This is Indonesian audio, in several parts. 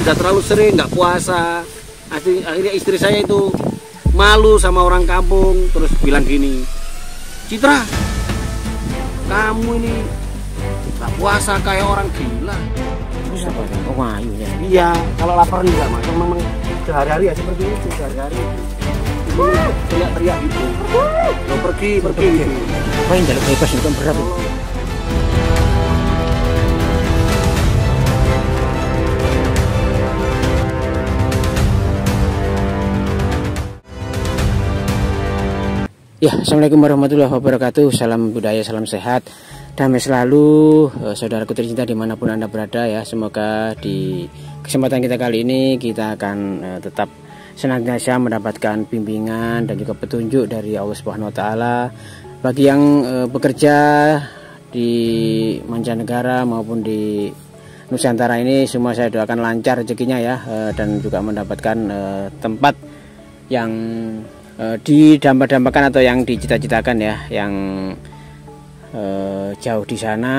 sudah terlalu sering nggak puasa. Akhirnya istri saya itu malu sama orang kampung, terus bilang gini, Citra, kamu ini nggak puasa kayak orang gila. Terus apa kan? Oh, ayunya. Iya, kalau lapar enggak mas, memang sehari-hari ya seperti itu, sehari-hari. Teriak-teriak gitu. Lo pergi. Apa yang jaluk bebas itu berat? Ya, assalamualaikum warahmatullahi wabarakatuh. Salam budaya, salam sehat, damai selalu, saudaraku tercinta dimanapun Anda berada ya. Semoga di kesempatan kita kali ini kita akan tetap senantiasa mendapatkan bimbingan dan juga petunjuk dari Allah Subhanahu wa taala. Bagi yang bekerja di mancanegara maupun di Nusantara ini, semua saya doakan lancar rezekinya ya, dan juga mendapatkan tempat yang didambakan atau yang dicita-citakan ya, yang jauh di sana.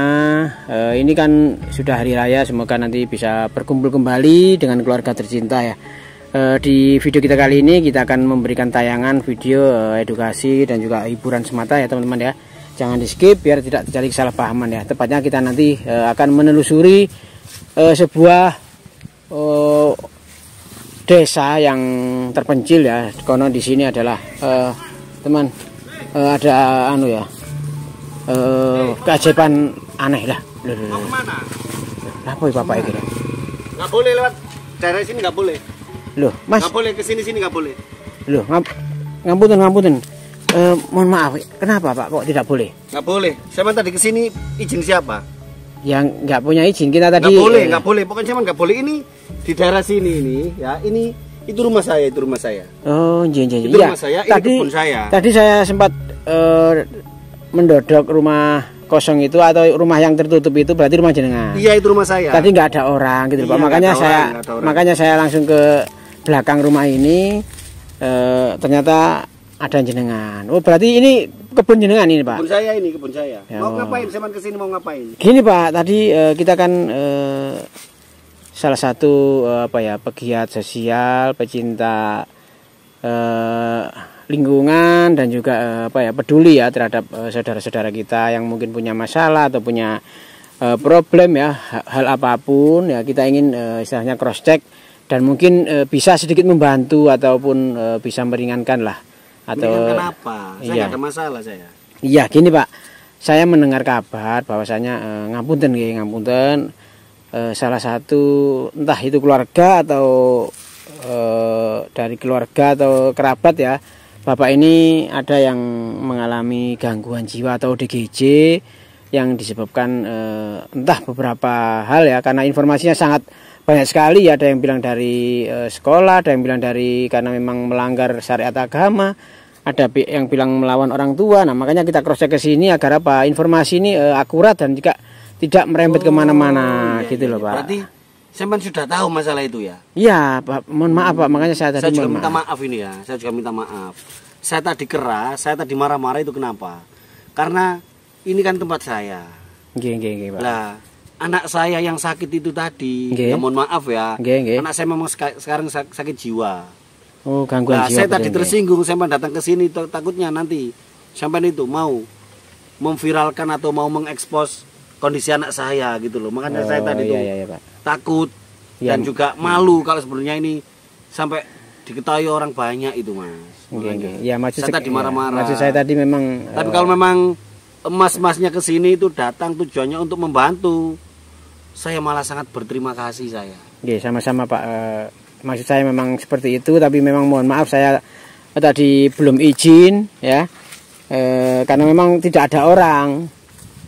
Ini kan sudah hari raya, semoga nanti bisa berkumpul kembali dengan keluarga tercinta ya. Di video kita kali ini kita akan memberikan tayangan video edukasi dan juga hiburan semata ya teman-teman ya. Jangan di skip biar tidak terjadi kesalahpahaman ya. Tepatnya kita nanti akan menelusuri sebuah desa yang terpencil ya. Konon di sini adalah teman ada anu ya, keajaiban aneh lah. Mau kemana? Apa ya bapak itu? Nggak boleh lewat daerah sini, nggak boleh. Loh, Mas. Nggak boleh kesini nggak boleh. Loh, ngapunten. Mohon maaf, kenapa Pak kok tidak boleh? Nggak boleh. Saya tadi kesini izin siapa? Yang nggak punya izin kita tadi. Nggak boleh. Pokoknya saya nggak boleh ini di daerah sini ini ya. Itu rumah saya, Oh, iya. Itu rumah saya, ini kebun saya. Tadi saya sempat mendodok rumah kosong itu atau rumah yang tertutup itu berarti rumah jenengan. Iya, itu rumah saya. Tadi nggak ada orang gitu, Pak. Makanya saya langsung ke belakang rumah ini, ternyata ada jenengan. Oh, berarti ini kebun jenengan ini, Pak. Kebun saya. Ya. Mau ngapain? Saya kesini mau ngapain? Gini, Pak. Tadi kita kan salah satu pegiat sosial, pecinta lingkungan dan juga peduli ya terhadap saudara-saudara kita yang mungkin punya masalah atau punya problem ya, hal apapun ya, kita ingin istilahnya cross check dan mungkin bisa sedikit membantu ataupun bisa meringankan lah. Atau meringankan apa? Saya nggak ada masalah saya. Iya, gini Pak, saya mendengar kabar bahwasanya ngapunten salah satu entah itu keluarga atau dari keluarga atau kerabat ya, Bapak ini ada yang mengalami gangguan jiwa atau DGJ yang disebabkan entah beberapa hal ya, karena informasinya sangat banyak sekali ya. Ada yang bilang dari sekolah, ada yang bilang dari karena memang melanggar syariat agama, ada yang bilang melawan orang tua. Nah, makanya kita cross check ke sini agar informasi ini akurat dan juga tidak merembet kemana-mana gitu loh Pak. Berarti sampean sudah tahu masalah itu ya? Iya Pak, mohon maaf Pak, makanya saya tadi juga minta maaf ini ya. Saya juga minta maaf. Saya tadi keras, saya tadi marah-marah itu kenapa? Karena ini kan tempat saya. Nggih Pak. Lah, anak saya yang sakit itu tadi, ya mohon maaf ya. Anak saya memang sekarang sakit jiwa. Oh, gangguan jiwa. Saya tadi tersinggung, saya datang ke sini takutnya nanti sampai itu mau memviralkan atau mau mengekspos kondisi anak saya gitu loh. Makanya saya tadi Pak, takut dan juga malu kalau sebenarnya ini sampai diketahui orang banyak itu Mas. Ya, saya tadi marah-marah. Maksud saya tadi memang. Tapi kalau memang emas-emasnya ke sini itu datang tujuannya untuk membantu, saya malah sangat berterima kasih saya. Sama-sama Pak. Maksud saya memang seperti itu, tapi memang mohon maaf saya tadi belum izin ya, karena memang tidak ada orang.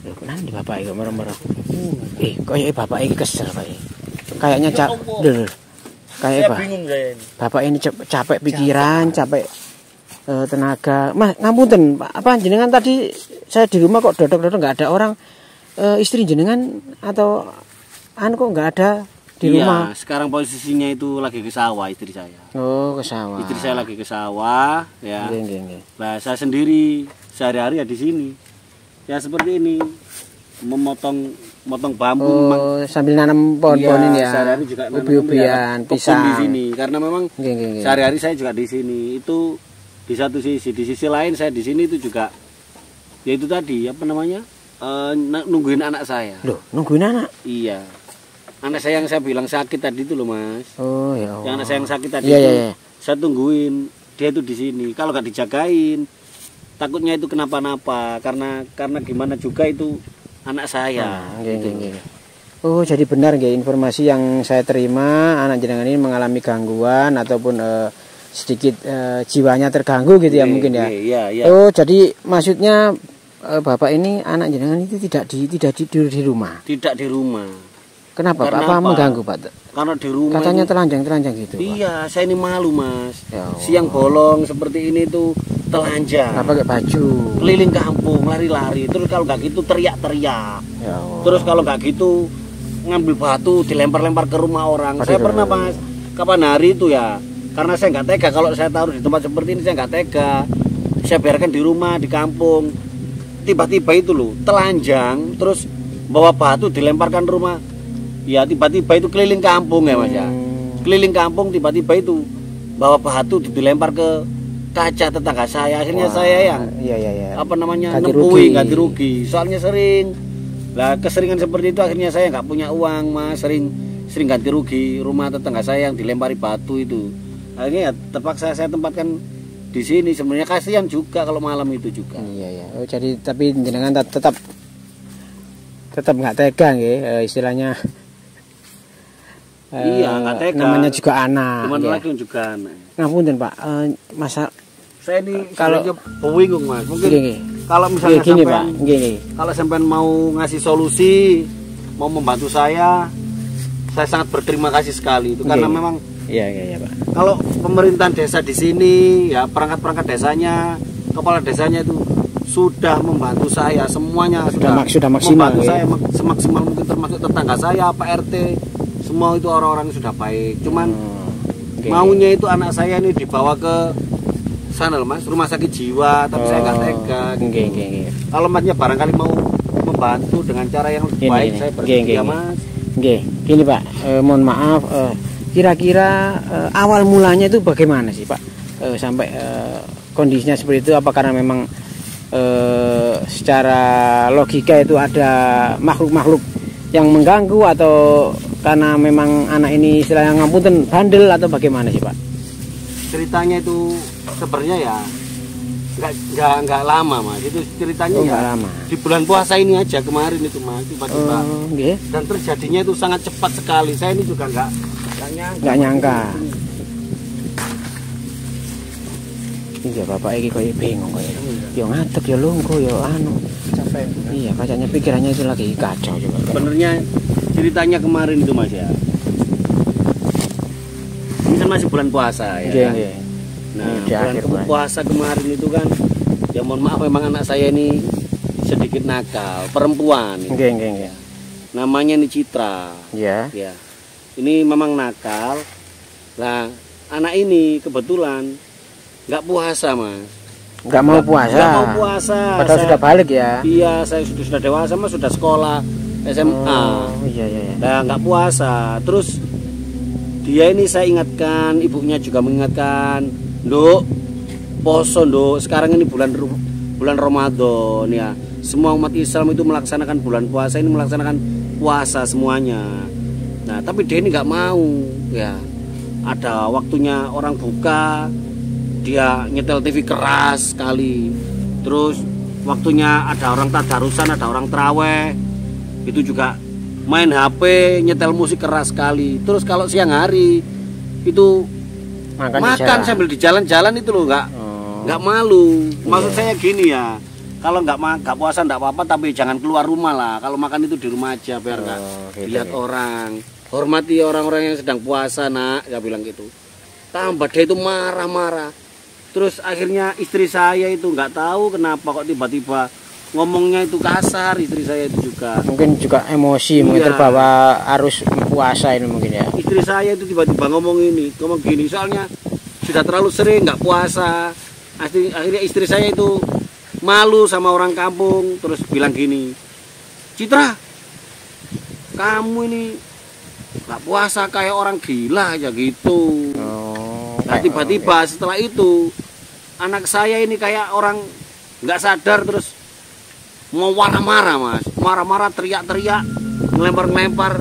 Nanti bapak itu marah-marah. Kok bapak ini kesel Pak. Kayaknya kayak bapak ini capek pikiran, capek tenaga. Mas, ngapunten Pak, apa jenengan tadi saya di rumah kok dodok-dodok nggak ada orang, istri jenengan atau kok nggak ada di rumah? Sekarang posisinya itu lagi ke sawah istri saya. Oh, ke sawah. Istri saya lagi ke sawah ya. Nah, saya sendiri sehari-hari ya di sini. Ya seperti ini. memotong bambu. Oh, sambil nanam pohon-pohon ini ya. Sehari-hari juga nanam ubi-ubian, pisang di sini. Karena memang sehari-hari saya juga di sini. Itu di satu sisi, di sisi lain saya di sini itu juga, ya itu tadi apa namanya, nungguin anak saya. Loh, nungguin anak? Iya. Anak saya yang saya bilang sakit tadi itu loh Mas. Oh ya Allah. Yang anak saya yang sakit tadi itu, saya tungguin dia itu di sini. Kalau nggak dijagain, takutnya itu kenapa-napa. Karena gimana juga itu anak saya. Gitu. Oh jadi benar nggih informasi yang saya terima, anak jenengan ini mengalami gangguan ataupun sedikit jiwanya terganggu gitu ya mungkin ya. Iya. Oh jadi maksudnya bapak ini anak jenengan itu tidak tidur di rumah. Tidak di rumah. Kenapa Pak? Apa mengganggu Pak? Karena di rumah katanya telanjang gitu. Iya, Pak. Saya ini malu Mas. Ya siang bolong seperti ini tuh telanjang. Nggak pakai baju. Keliling kampung, lari-lari. Terus kalau nggak gitu teriak-teriak. Ya terus kalau nggak gitu ngambil batu dilempar-lempar ke rumah orang. Saya pernah Mas, kapan hari itu ya. Karena saya nggak tega kalau saya taruh di tempat seperti ini, saya nggak tega. Saya biarkan di rumah di kampung. Tiba-tiba itu loh telanjang, terus bawa batu dilemparkan rumah. Ya tiba-tiba itu keliling kampung ya Mas ya. Keliling kampung tiba-tiba itu bawa batu dilempar ke kaca tetangga saya. Akhirnya saya yang apa namanya ganti rugi. Soalnya sering lah keseringan seperti itu akhirnya saya nggak punya uang Mas. Sering ganti rugi rumah tetangga saya yang dilempari batu itu. Akhirnya ya terpaksa saya tempatkan di sini. Sebenarnya kasihan juga kalau malam itu juga. Iya. Oh jadi tapi jenengan tetap nggak tega nggih istilahnya. Iya, nggak tega. Namanya juga anak. Teman lagi juga anak. Ngapunten Pak, masa saya ini kalau bingung Mas. Mungkin kalau misalnya gini, Pak. Kalau sampean mau ngasih solusi, mau membantu saya sangat berterima kasih sekali itu karena memang iya Pak. Kalau pemerintahan desa di sini ya perangkat desanya, kepala desanya itu sudah membantu saya semuanya sudah maksimal membantu saya semaksimal mungkin termasuk tetangga saya, Pak RT. Semua itu orang-orang sudah baik. Cuman maunya itu anak saya ini dibawa ke sana Mas, rumah sakit jiwa, tapi saya nggak tega. Kalau Masnya barangkali mau membantu dengan cara yang lebih baik, saya bersedia Mas. Gini Pak, mohon maaf, kira-kira awal mulanya itu bagaimana sih Pak? Sampai kondisinya seperti itu, apa karena memang secara logika itu ada makhluk-makhluk yang mengganggu atau karena memang anak ini istilahnya ngapunten bandel atau bagaimana sih Pak? Ceritanya itu sebenarnya ya nggak lama Mas. Itu ceritanya ya lama. Di bulan puasa ini aja kemarin itu Mas tiba-tiba. Dan terjadinya itu sangat cepat sekali. Saya ini juga nggak nyangka. Iya Bapak iki koyo bingung koyo. Yo ngadeg yo lungguh yo anu. Capek. Iya, kayaknya pikirannya itu lagi kacau juga. Sebenarnya ceritanya kemarin itu Mas ya. Ini kan masih bulan puasa ya. Nah, bulan puasa kemarin itu kan ya mohon maaf memang anak saya ini sedikit nakal, perempuan. Namanya ini Citra. Iya. Ya. Ini memang nakal. Nah, anak ini kebetulan nggak puasa Mas. Nggak mau puasa. Padahal sudah balik ya. Iya, saya sudah dewasa Mas, sudah sekolah SMA. Iya. Nah, nggak puasa. Terus dia ini saya ingatkan, ibunya juga mengingatkan, Nduk, poso Nduk. Sekarang ini bulan Ramadan ya. Semua umat Islam itu melaksanakan bulan puasa ini, melaksanakan puasa semuanya. Nah, tapi dia ini nggak mau ya. Ada waktunya orang buka, dia nyetel TV keras sekali. Terus waktunya ada orang tadarusan, ada orang terawih, itu juga main HP, nyetel musik keras sekali. Terus kalau siang hari itu makan sambil di jalan-jalan itu loh, nggak malu. Maksud saya gini ya, kalau nggak puasa nggak apa-apa, tapi jangan keluar rumah lah. Kalau makan itu di rumah aja biar nggak dilihat orang. Hormati orang-orang yang sedang puasa nak, saya bilang gitu. Tambah dia itu marah-marah. Terus akhirnya istri saya itu nggak tahu kenapa kok tiba-tiba ngomongnya itu kasar. Istri saya itu juga mungkin juga emosi, mungkin terbawa arus puasa ini mungkin ya. Istri saya itu tiba-tiba ngomong gini, soalnya sudah terlalu sering nggak puasa. Akhirnya istri saya itu malu sama orang kampung, terus bilang gini, Citra, kamu ini nggak puasa kayak orang gila aja gitu. Nah, tiba-tiba setelah itu anak saya ini kayak orang nggak sadar terus mau marah-marah mas, marah-marah teriak-teriak, ngelempar-ngelempar,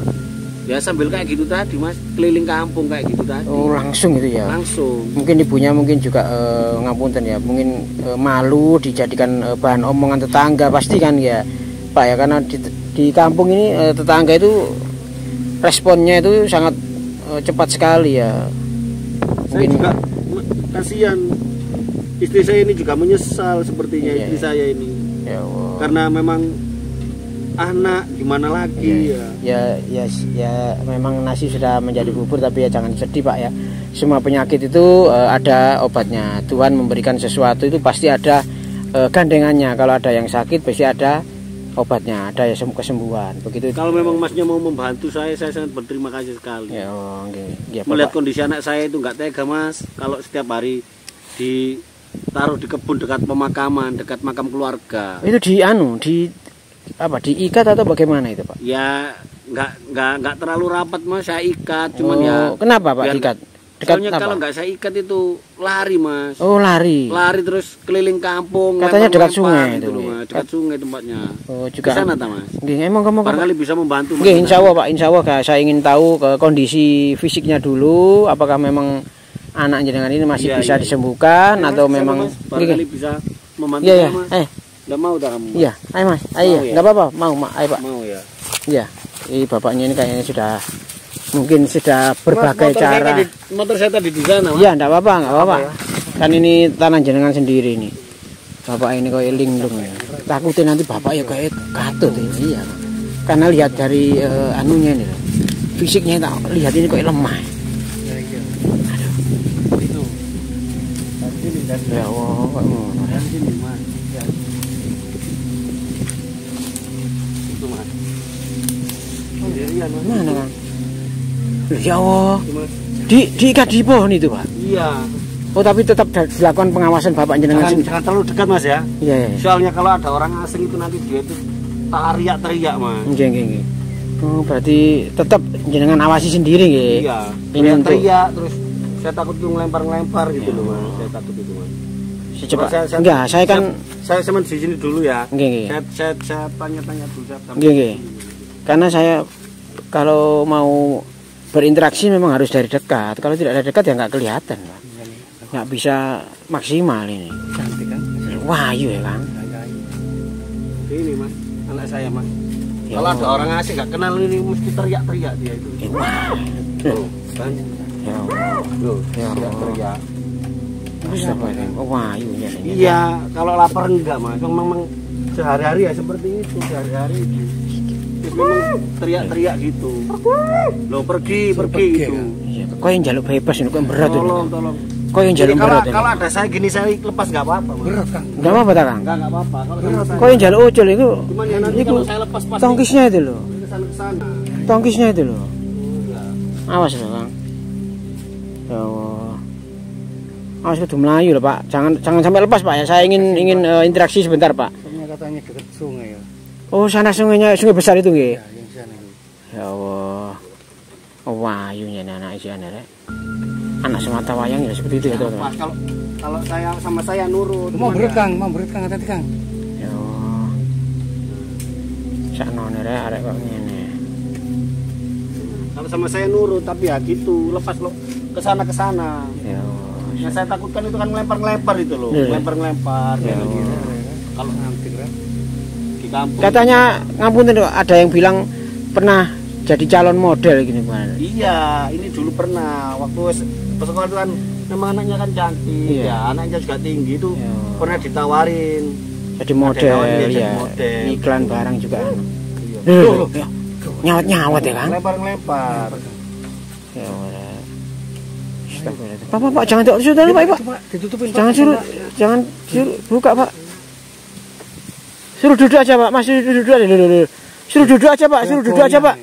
ya sambil kayak gitu tadi mas, keliling kampung kayak gitu tadi. Oh langsung itu ya? Langsung. Mungkin ibunya mungkin juga ngapunten ya, mungkin malu dijadikan bahan omongan tetangga pasti kan ya Pak ya, karena di kampung ini tetangga itu responnya itu sangat cepat sekali ya. Mungkin saya juga kasihan, istri saya ini juga menyesal sepertinya istri saya ini. Ya Allah. Karena memang anak gimana lagi ya memang nasi sudah menjadi bubur, tapi ya jangan sedih Pak ya. Semua penyakit itu ada obatnya. Tuhan memberikan sesuatu itu pasti ada gandengannya. Kalau ada yang sakit pasti ada obatnya, ada ya kesembuhan. Begitu. Kalau memang masnya mau membantu saya sangat berterima kasih sekali. Ya, melihat kondisi anak saya itu nggak tega mas. Kalau setiap hari ditaruh di kebun dekat pemakaman, dekat makam keluarga. Itu diikat atau bagaimana itu Pak? Ya nggak terlalu rapat mas, saya ikat. Cuman ya. Kenapa Pak diikat? Soalnya kalau nggak saya ikat itu lari mas. Oh lari. Lari terus keliling kampung. Katanya dekat sungai itu. Dekat sungai tempatnya. Oh juga. Di sana mas. Emang kamu barangkali bisa membantu. Insya Allah Pak, insya Allah saya ingin tahu kondisi fisiknya dulu. Apakah memang anak jenengan ini masih bisa disembuhkan atau memang? Barangkali bisa membantu mas. Nggak mau dah kamu? Iya, ayo mas, ayo, nggak apa-apa, mau, ayo Pak. Mau ya? Iya, ini bapaknya ini kayaknya mungkin sudah berbagai cara. Motor saya tadi di sana. Iya, nggak apa-apa. Ya? Kan ini tanah jenengan sendiri nih. Bapak ini kayak linglung ya. Takutnya nanti bapak ya kayak katut ini, iya. Karena lihat dari anunya ini, fisiknya lihat ini kayak lemah. Aduh. Itu. Ya Allah, dari sini mas. Mana kan? Ya Allah. Diikat di pohon itu Pak? Iya. Oh tapi tetap dilakukan pengawasan bapak jenengan. Jangan terlalu dekat mas ya. Iya. Soalnya kalau ada orang asing itu nanti dia itu teriak mas. Iya. Oh berarti tetap jenengan awasi sendiri nggih. Iya. Ini teriak terus saya takut tuh ngelempar gitu loh mas. Saya takut itu mas. Secepat. Enggak, saya kan saya di sini dulu ya. Nggih. Saya tanya-tanya dulu. Nggih. Karena saya kalau mau berinteraksi memang harus dari dekat. Kalau tidak dari dekat ya nggak kelihatan, Pak. Nggak bisa maksimal ini. Cantik kan? Wahyu ya kan? Ini mas, anak saya mas. Ya, kalau ada orang asing nggak kenal ini mesti teriak-teriak dia itu. Tuh, kan? Ya Allah. Tuh, teriak-teriak. Astagfirullah. Wahyu ya. Iya, kalau lapar enggak mas. Memang sehari-hari ya seperti itu, sehari-hari itu. Memang teriak-teriak gitu. Loh pergi gitu. Iya, kok yang jaluk bebas ini kok berat itu. Tolong. Kok yang jaluk berat ini. Kalau ada saya gini saya lepas nggak apa-apa. Berat kan? Nggak apa-apa tak Kang? Nggak apa-apa. Kok yang jaluk ojol itu? Cuman ya nanti kalau saya lepas pasti tongkisnya itu loh. Kesana. Tongkisnya itu loh. Ya. Awas loh Kang. Ya Allah. Awas kudu melayu loh Pak. Jangan sampai lepas Pak ya. Saya ingin interaksi sebentar Pak. Katanya dekat sungai ya. Oh sana sungai besar itu nggih. Ya, yang sana itu. Ya Allah. Oh wayunya anak isian rek. Anak semata wayang ya seperti itu ya teman-teman. Kalau saya sama saya nurut. Mau berat Kang hati Kang. Ya Allah. Sakno rek arek kok ngene. Kalau sama saya nurut tapi ya gitu, lepas lo ke sana. Ya Allah. Yang saya takutkan itu kan ngelempar itu loh. Ngelempar. Ya kalau nanti di kampung. Katanya ngapunten ada yang bilang pernah jadi calon model gini Pak. Iya, ini dulu pernah waktu sekolah itu kan memang anaknya kan cantik, ya anaknya juga tinggi itu pernah ditawarin jadi model ya. Iklan barang juga. Iya. Nyawat ya kan? Ngelempar. Ya Allah. Pak, jangan sudah Pak. Ditutupin Jangan suruh buka Pak. Suruh duduk aja Pak, Mas duduk aja dulu. Suruh duduk aja Pak, Pak.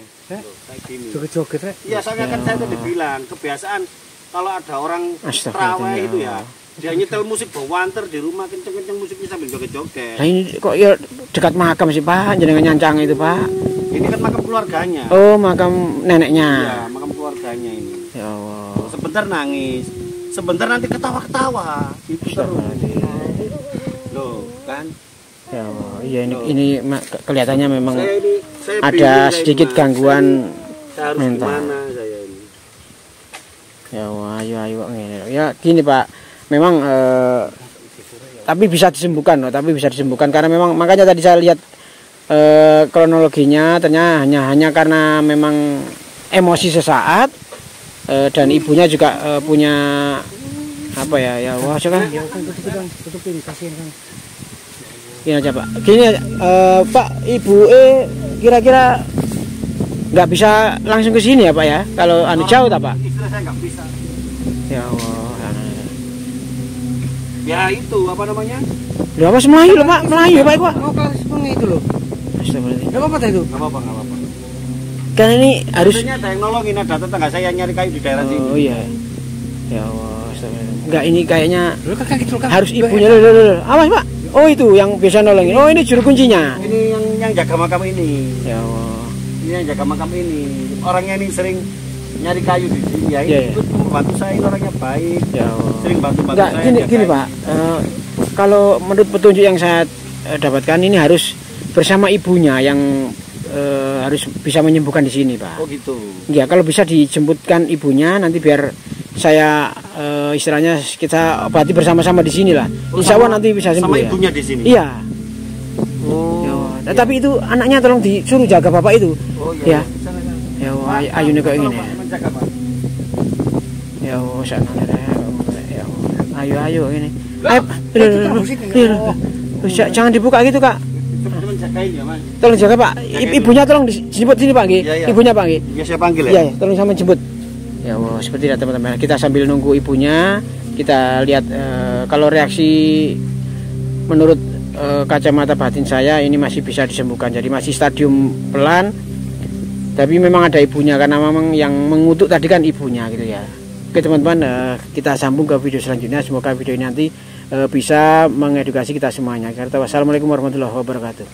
Joget-joget rek. Iya, soalnya kan saya tadi bilang kebiasaan kalau ada orang terawih itu ya Dia nyetel musik bawanter di rumah kenceng-kenceng musiknya sambil joget-joget. Nah ini kok ya dekat makam sih Pak, jenengan nyancang itu Pak. Ini kan makam keluarganya. Oh, makam neneknya. Iya, makam keluarganya ini. Ya Allah. Sebentar nangis, sebentar nanti ketawa-ketawa. Itu terus. Loh, kan? Ya Allah. Iya ini kelihatannya memang saya ada bingung, sedikit Mas. gangguan Saya harus mental. gimana saya ini? Ya Allah, ayo ngene. Ya gini Pak, memang tapi bisa disembuhkan loh, tapi bisa disembuhkan karena memang makanya tadi saya lihat kronologinya ternyata hanya karena memang emosi sesaat dan ibunya juga punya apa ya wah kan Ya kan tutupin kasihin Kang. gini aja Pak, gini Pak, ibu kira-kira nggak bisa langsung ke sini ya Pak ya, kalau anu jauh tak Pak? Istilah saya nggak bisa. Ya Allah. Ya itu apa namanya? Loh apa Melayu loh Pak, Melayu Pak Pak. Mau ke sungai itu loh. Astagfirullahaladzim. Enggak apa-apa itu. Nggak apa-apa, nggak apa-apa. Kan ini harus. Harusnya ada yang nolongin, ada tetangga saya yang nyari kayu di daerah sini. Oh iya. Ya Allah, astagfirullahaladzim. Enggak ini kayaknya Lu kan gitu kan. harus ibunya loh. Awas Pak. Oh itu yang biasa nolongin. Oh ini juru kuncinya. Ini yang jaga makam ini. Ya Allah. Ini yang jaga makam ini. Orangnya ini sering nyari kayu di sini. Ya, Iya, itu membantu saya, ini orangnya baik. Ya Allah. Sering bantu-bantu Enggak saya. gini jaga gini kayu. Pak. Kalau menurut petunjuk yang saya dapatkan ini harus bersama ibunya yang harus bisa menyembuhkan di sini Pak. Oh gitu. Ya kalau bisa dijemputkan ibunya nanti biar saya istilahnya kita obati bersama-sama di sini lah. Insya Allah nanti bisa sembuh Sama ya. ibunya di sini. Iya. Oh. Ya, nah, tapi itu anaknya tolong disuruh jaga bapak itu. Oh Ya. iya. Sana, sana. Ya Pak, Allah, ayo nih kayak tolong, gini. Pak, menjaga, Pak. Ya Allah, sana ya Allah. Ayo ini. Lah, Jangan dibuka gitu Kak. Teman-teman jagain ya, Mas. Tolong jaga Pak. Ibunya tolong dijemput sini Pak. Iya, iya. Ibunya Pak. Ya saya panggil Iya, ya. tolong sama jemput. Ya Allah, seperti itu teman-teman. Kita sambil nunggu ibunya, kita lihat kalau reaksi menurut kacamata batin saya ini masih bisa disembuhkan. Jadi masih stadium pelan. Tapi memang ada ibunya karena memang yang mengutuk tadi kan ibunya gitu ya. Oke teman-teman, kita sambung ke video selanjutnya. Semoga video ini nanti bisa mengedukasi kita semuanya. Wassalamualaikum warahmatullahi wabarakatuh.